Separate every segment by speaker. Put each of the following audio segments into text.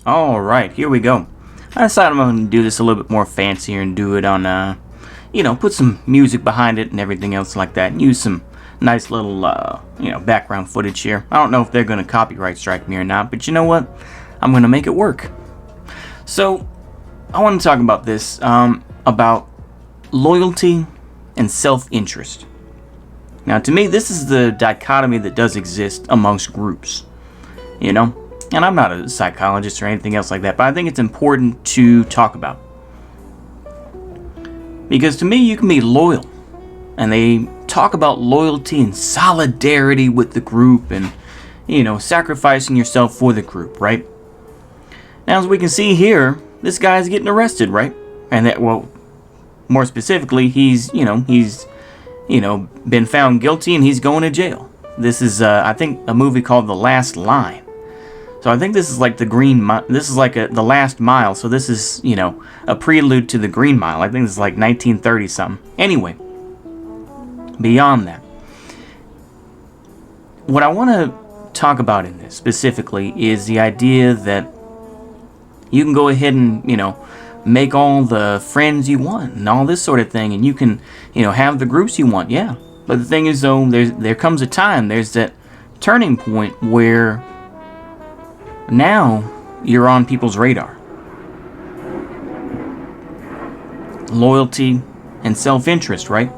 Speaker 1: Alright, here we go. I decided I'm going to do this a little bit more fancier and do it on, put some music behind it and everything else like that. And use some nice little, background footage here. I don't know if they're going to copyright strike me or not, but you know what? I'm going to make it work. So, I want to talk about this, about loyalty and self-interest. Now, to me, this is the dichotomy that does exist amongst groups, And I'm not a psychologist or anything else like that, but I think it's important to talk about. Because to me, you can be loyal. And they talk about loyalty and solidarity with the group and, sacrificing yourself for the group, right? Now, as we can see here, this guy's getting arrested, right? And that, well, more specifically, he's been found guilty and he's going to jail. This is, I think, a movie called The Last Line. So I think this is like this is like the Last Mile. So this is, a prelude to the Green Mile. I think this is like 1930 something. Anyway, beyond that, what I want to talk about in this specifically is the idea that you can go ahead and, make all the friends you want and all this sort of thing, and you can, have the groups you want, yeah. But the thing is, though, there comes a time, there's that turning point where now you're on people's radar. Loyalty and self-interest, right?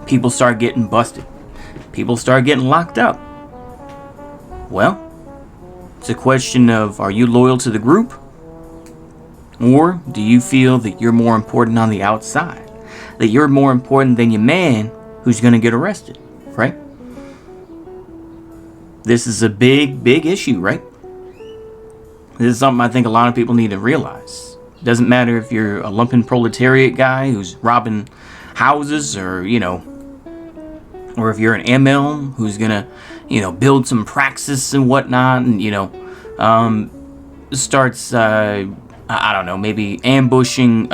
Speaker 1: People start getting busted. People start getting locked up. Well, it's a question of, are you loyal to the group? Or do you feel that you're more important on the outside? That you're more important than your man who's going to get arrested, right? This is a big, big issue, right? This is something I think a lot of people need to realize. It doesn't matter if you're a lumpen proletariat guy who's robbing houses or, or if you're an ML who's going to, build some praxis and whatnot and, starts, I don't know, maybe ambushing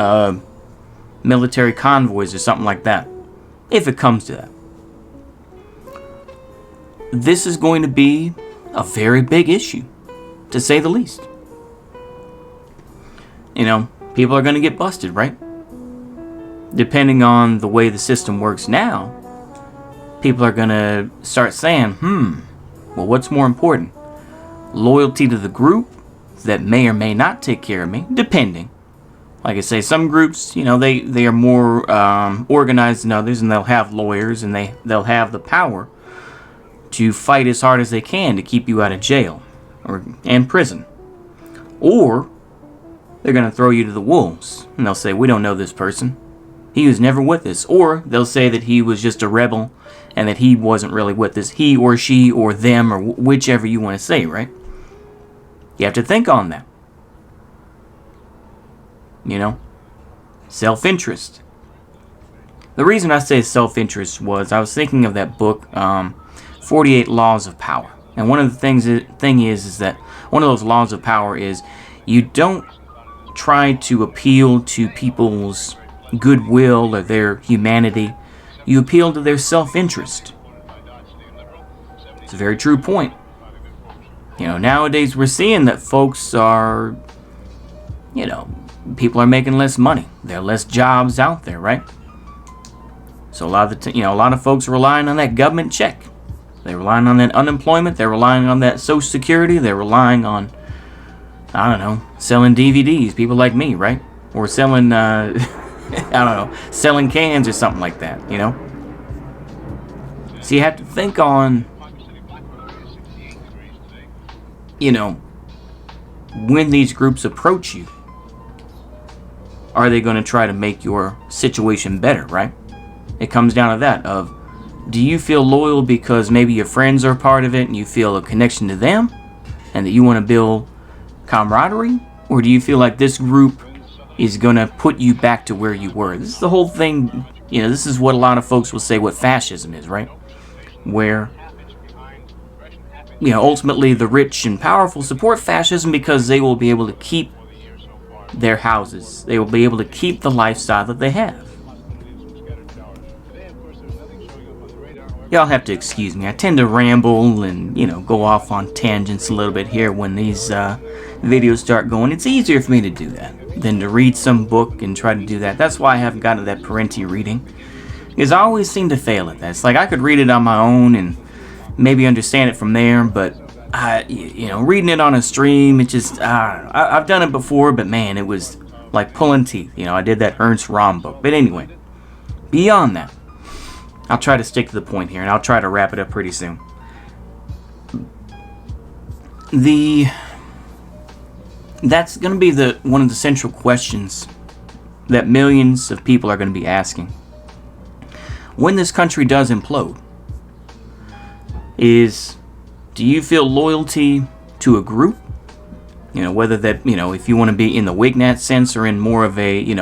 Speaker 1: military convoys or something like that. If it comes to that. This is going to be a very big issue, to say the least. People are going to get busted, right? Depending on the way the system works now, people are going to start saying, well, what's more important? Loyalty to the group that may or may not take care of me, depending. Like I say, some groups, they are more organized than others, and they'll have lawyers, and they'll have the power to fight as hard as they can to keep you out of jail and prison. Or they're going to throw you to the wolves, and they'll say, we don't know this person. He was never with us. Or they'll say that he was just a rebel and that he wasn't really with us. He or she or them or whichever you want to say, right? You have to think on that. Self-interest. The reason I say self-interest was I was thinking of that book, 48 Laws of Power. And one of the thing is that one of those laws of power is you don't try to appeal to people's goodwill or their humanity. You appeal to their self-interest. It's a very true point. Nowadays we're seeing that folks are, people are making less money. There are less jobs out there, right? So a lot of folks are relying on that government check. They're relying on that unemployment. They're relying on that Social Security. They're relying on, selling DVDs. People like me, right? Or selling, selling cans or something like that, So you have to think on, when these groups approach you, are they going to try to make your situation better, right? It comes down to that of, do you feel loyal because maybe your friends are part of it and you feel a connection to them and that you want to build camaraderie? Or do you feel like this group is going to put you back to where you were? This is the whole thing, this is what a lot of folks will say what fascism is, right? Where, ultimately the rich and powerful support fascism because they will be able to keep their houses. They will be able to keep the lifestyle that they have. y'all have to excuse me. I tend to ramble and, go off on tangents a little bit here when these videos start going. It's easier for me to do that than to read some book and try to do that. That's why I haven't gotten to that parenti reading, because I always seem to fail at that. It's like I could read it on my own and maybe understand it from there, but reading it on a stream, it just, I've done it before, but man, it was like pulling teeth. I did that Ernst Röhm book. But anyway, beyond that, I'll try to stick to the point here, and I'll try to wrap it up pretty soon. That's going to be one of the central questions that millions of people are going to be asking when this country does implode. Is, do you feel loyalty to a group? Whether that, if you want to be in the Wignat sense or in more of a, in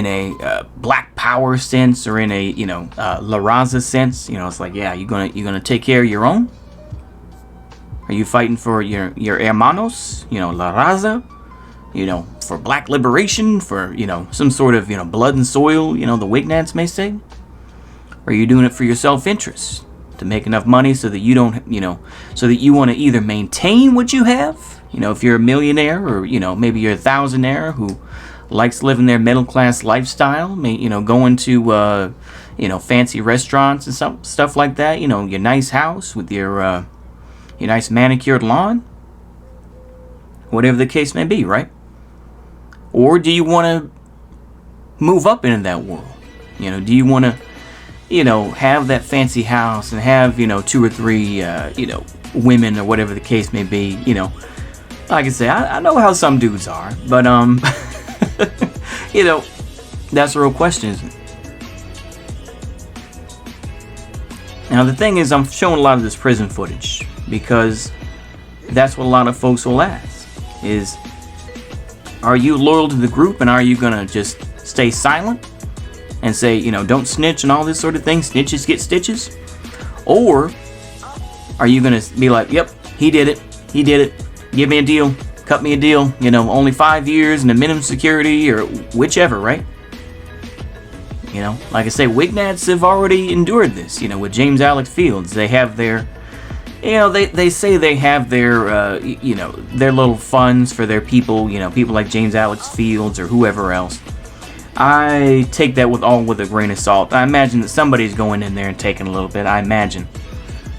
Speaker 1: a Black Power sense or in a, La Raza sense. It's like, yeah, you're gonna take care of your own? Are you fighting for your hermanos, La Raza? For black liberation, for, some sort of, blood and soil, the Wignats may say? Or are you doing it for your self-interest? To make enough money so that you don't, so that you want to either maintain what you have, if you're a millionaire, or, maybe you're a thousandaire who likes living their middle-class lifestyle, going to, fancy restaurants and stuff like that, your nice house with your nice manicured lawn, whatever the case may be, right? Or do you want to move up into that world? Do you want to, have that fancy house and have, 2 or 3, women or whatever the case may be, like I say, I know how some dudes are, but, that's the real question, isn't it? Now, the thing is, I'm showing a lot of this prison footage because that's what a lot of folks will ask is, are you loyal to the group, and are you going to just stay silent and say, don't snitch and all this sort of thing, snitches get stitches? Or are you going to be like, yep, he did it, give me a deal, cut me a deal, only 5 years and a minimum security, or whichever, right? Like I say, Wignats have already endured this, with James Alex Fields. They have their, they say they have their, their little funds for their people, people like James Alex Fields or whoever else. I take that with a grain of salt. I imagine that somebody's going in there and taking a little bit. I imagine.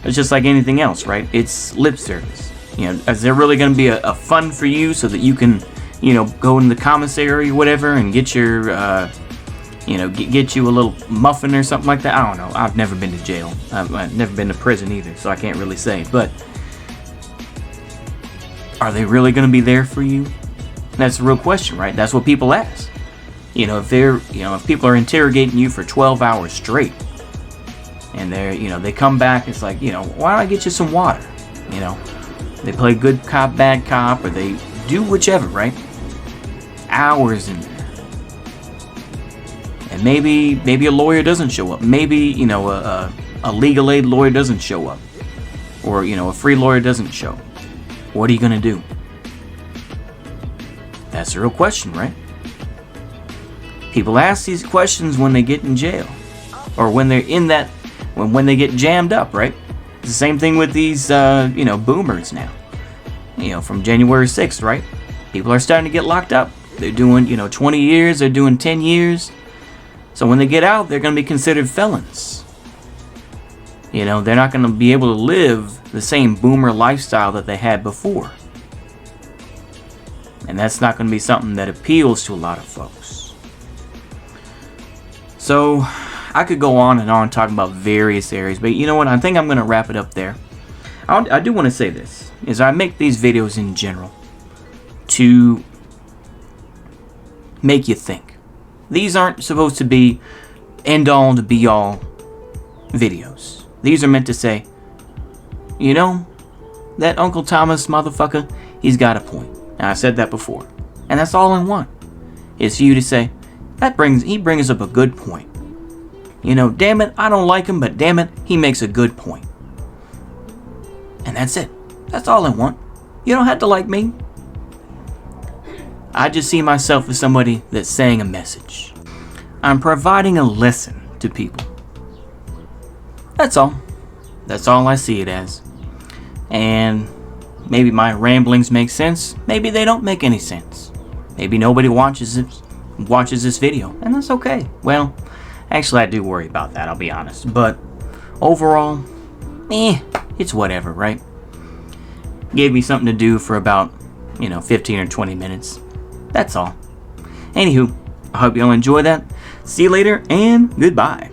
Speaker 1: It's just like anything else, right? It's lip service. Is there really going to be a fund for you so that you can, go in the commissary or whatever and get your, get you a little muffin or something like that? I don't know. I've never been to jail. I've never been to prison either, so I can't really say. But are they really going to be there for you? That's the real question, right? That's what people ask. If people are interrogating you for 12 hours straight, and they come back, it's like, why don't I get you some water? They play good cop, bad cop, or they do whichever, right? Hours in there. And maybe a lawyer doesn't show up. Maybe, a legal aid lawyer doesn't show up. Or, a free lawyer doesn't show. What are you going to do? That's the real question, right? People ask these questions when they get in jail, or when they're in that, when they get jammed up, right? It's the same thing with these, boomers now. From January 6th, right? People are starting to get locked up. They're doing, 20 years, they're doing 10 years. So when they get out, they're going to be considered felons. They're not going to be able to live the same boomer lifestyle that they had before. And that's not going to be something that appeals to a lot of folks. So, I could go on and on talking about various areas, but you know what? I think I'm going to wrap it up there. I do want to say this, is I make these videos in general to make you think. These aren't supposed to be end-all to be-all videos. These are meant to say, that Uncle Thomas motherfucker, he's got a point. Now, I said that before. And that's all I want, is for you to say, he brings up a good point. Damn it, I don't like him, but damn it, he makes a good point. And that's it. That's all I want. You don't have to like me. I just see myself as somebody that's saying a message. I'm providing a lesson to people. That's all. That's all I see it as. And maybe my ramblings make sense. Maybe they don't make any sense. Maybe nobody watches this video, and that's okay. Well, actually, I do worry about that, I'll be honest. But overall, it's whatever, right? Gave me something to do for about, 15 or 20 minutes. That's all. Anywho, I hope you all enjoy that. See you later, and goodbye.